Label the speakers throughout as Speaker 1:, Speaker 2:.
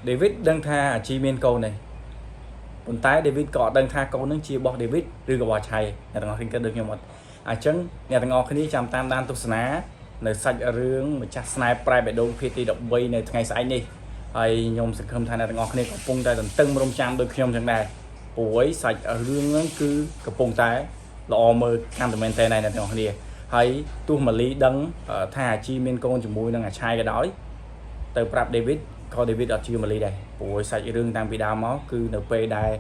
Speaker 1: David ដឹងថាអាជីមានកូននេះប៉ុន្តែ David ក៏ដឹងថាកូននឹងជារបស់ David ឬក៏របស់ឆៃអ្នកទាំងអស់គ្នាគិតដូចខ្ញុំអត់អញ្ចឹងអ្នកទាំងអស់គ្នាចាំតាមដានទស្សនានៅសាច់រឿងម្ចាស់ស្នេហ៍ប្រែបេះដូងភាគទី13នៅថ្ងៃស្អែកនេះហើយខ្ញុំសង្ឃឹមថាអ្នកទាំងអស់គ្នាកំពុងតែទន្ទឹងរង់ចាំដូចខ្ញុំចឹងដែរព្រោះសាច់រឿងហ្នឹងគឺកំពុងតែល្អមើលកាន់តែមែនតើអ្នកទាំងអស់គ្នាហើយទោះម៉ាលីដឹងថាអាជីមានកូនជាមួយនឹងអាឆៃក៏ដោយទៅប្រាប់ David ក៏ David អត់ជឿម៉ាលីដែរព្រោះសាច់រឿងតាំងពីដើមមកគឺនៅពេលដែល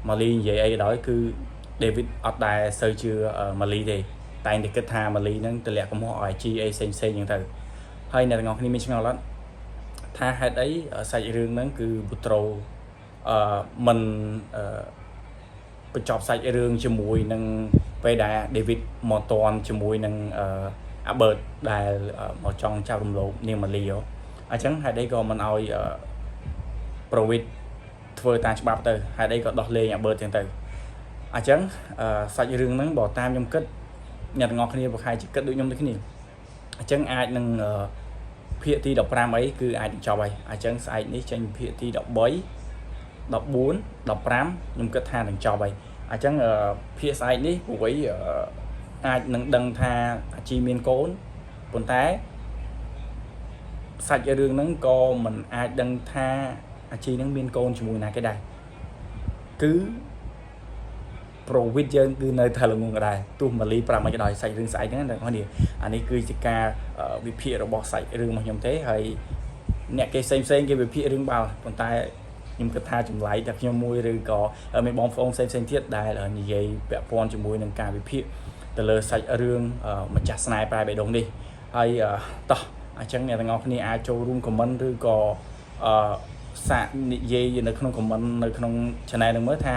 Speaker 1: ម៉ាលីនិយាយអីក៏ដោយគឺ David អត់ដែលសូវជឿម៉ាលីទេតែងតែគិតថាម៉ាលីនឹងទម្លាក់កំហុសឲ្យជីអីផ្សេងៗចឹងទៅហើយអ្នកទាំងអស់គ្នាមានឆ្ងល់អត់ថាហេតុអីសាច់រឿងហ្នឹងគឺពូត្រូមិនបញ្ចប់សាច់រឿងជាមួយនឹងពេលដែល David មកតន់ជាមួយនឹងអាបឺតដែលមកចង់ចាប់រំលោភនាងម៉ាលីអញ្ចឹងហេតុអីក៏មិនឲ្យប្រវិតធ្វើតាមច្បាប់ទៅហេតុអីក៏ដោះលែងអាបឺតចឹងទៅអញ្ចឹងសាច់រឿងហ្នឹងបើតាមខ្ញុំគិតអ្នកទាំងអស់គ្នាប្រហែលជាគិតដូចខ្ញុំដូចគ្នាអញ្ចឹងអាចនឹងភាគទី15អីគឺអាចនឹងចប់ហើយអញ្ចឹងស្អែកនេះចេញភាគទី13 14 15ខ្ញុំគិតថានឹងចប់ហើយអញ្ចឹងភាគស្អែកនេះព្រោះអាចនឹងដឹងថាអាជីមានកូនប៉ុន្តែសាច់រឿងហ្នឹងក៏មិនអាចដឹងថាអាជីនឹងមានកូនជាមួយណាគេដែរគឺប្រវិតយើងគឺនៅតែល្ងងដែរទោះម៉ាលីប្រាប់មិនក៏ដោយសាច់រឿងស្អែកហ្នឹងតែបងប្អូនអានេះគឺជាការវិភាគរបស់សាច់រឿងរបស់ខ្ញុំទេហើយអ្នកគេផ្សេងគេវិភាគរឿងបាល់ប៉ុន្តែខ្ញុំគិតថាចម្លែកតែខ្ញុំមួយឬក៏មានបងប្អូនផ្សេងទៀតដែលនិយាយពាក់ព័ន្ធជាមួយនឹងការវិភាគទៅលើសាច់រឿងម្ចាស់ស្នេហ៍ប្រែបេះដូងនេះហើយតោះអញ្ចឹងអ្នកទាំងអស់គ្នាអាចចូលរួមខមមិនឬក៏សាកនិយាយនៅក្នុងខមមិននៅក្នុង channel នឹងមើលថា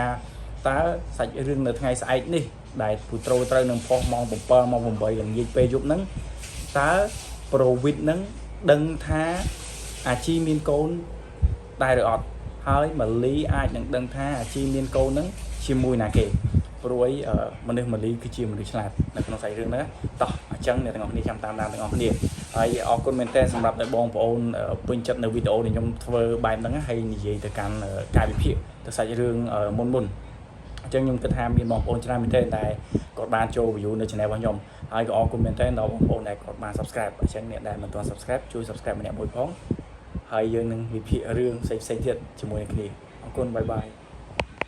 Speaker 1: តើសាច់រឿងនៅថ្ងៃស្អែកនេះដែលពូត្រូត្រូវនឹងផុសម៉ោង7ម៉ោង8ល្ងាចពេលយប់ហ្នឹងតើប្រវិតហ្នឹងដឹងថាអាជីមានកូនដែរឬអត់ហើយម៉ាលីអាចនឹងដឹងថាអាជីមានកូនហ្នឹងជាមួយណាគេព្រោះមនុស្សម៉ាលីគឺជាមនុស្សឆ្លាតនៅក្នុងសាច់រឿងហ្នឹងតោះអញ្ចឹងអ្នកទាំងអស់គ្នាចាំតាមដានទាំងអស់គ្នាហើយអរគុណមែនទែនសម្រាប់ដល់បងប្អូនពេញចិត្តនៅវីដេអូដែលខ្ញុំធ្វើបែបហ្នឹងហើយនិយាយទៅកាន់ការវិភាគទៅសាច់រឿងមុនអញ្ចឹងខ្ញុំគិតថាមានបងប្អូនច្រើនមែនទែនតែគាត់បានចូល view នៅ channel របស់ខ្ញុំហើយក៏អរគុណមែនទែនដល់បងប្អូនដែលគាត់បាន subscribe អញ្ចឹងអ្នកដែលមិនទាន់ subscribe ជួយ subscribe ម្នាក់មួយផងហើយយើងនឹងវិភាគរឿងផ្សេងទៀតជាមួយគ្នាអរគុណបាយបាយ